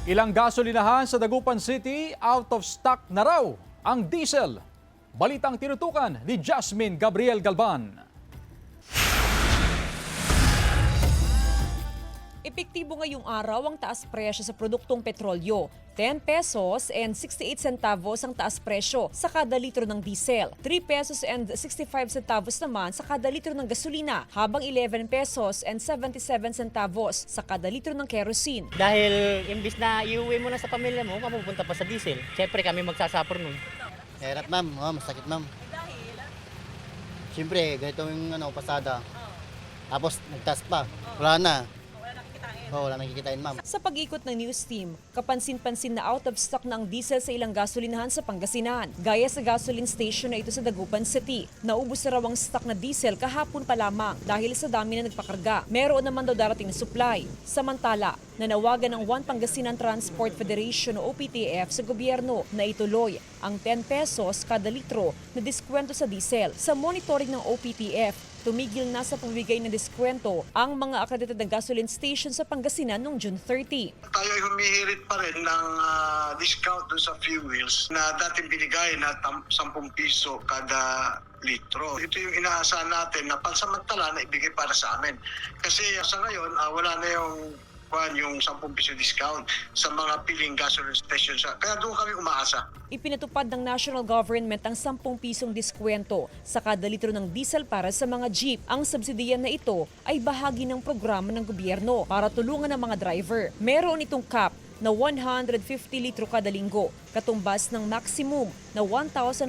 Ilang gasolinahan sa Dagupan City out of stock na raw ang diesel. Balitang tinutukan ni Jasmine Gabriel Galban. Epektibo ngayong araw ang taas presyo sa produktong petrolyo. 10 pesos and 68 centavos ang taas presyo sa kada litro ng diesel. 3 pesos and 65 centavos naman sa kada litro ng gasolina, habang 11 pesos and 77 centavos sa kada litro ng kerosene. Dahil imbis na iuwi mo na sa pamilya mo, mapupunta pa sa diesel. Siyempre kami magsasuffer nun. Hirap ma'am, masakit ma'am. Siyempre, ganito yung pasada. Tapos nagtas pa, wala na. Wala nakikitain ma'am. Sa pag-ikot ng news team, kapansin-pansin na out of stock na ang diesel sa ilang gasolinahan sa Pangasinan. Gaya sa gasoline station na ito sa Dagupan City. Naubos na raw ang stock na diesel kahapon pa lamang dahil sa dami na nagpakarga. Meron naman daw darating na supply. Samantala, nanawagan ng One Pangasinan Transport Federation o OPTF sa gobyerno na ituloy ang 10 pesos kada litro na diskwento sa diesel. Sa monitoring ng OPTF, tumigil na sa pagbibigay ng diskwento ang mga accredited na gasoline station sa Pangasinan noong June 30. Tayo ay humihirit pa rin ng discount dun sa fuels na dating binigay na 10 piso kada litro. Ito yung inaasahan natin na pansamantala na ibigay para sa amin. Kasi sa ngayon, wala na yung 10 piso discount sa mga piling gasoline stations. Kaya doon kami umaasa. Ipinatupad ng national government ang 10 pisong diskwento sa kada litro ng diesel para sa mga jeep. Ang subsidiyan na ito ay bahagi ng programa ng gobyerno para tulungan ang mga driver. Meron itong cap na 150 litro kada linggo, katumbas ng maximum na 1,500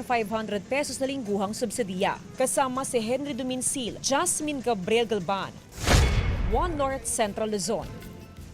pesos na lingguhang subsidiya. Kasama si Henry Duminsil, Jasmine Gabriel Galban, One North Central Luzon.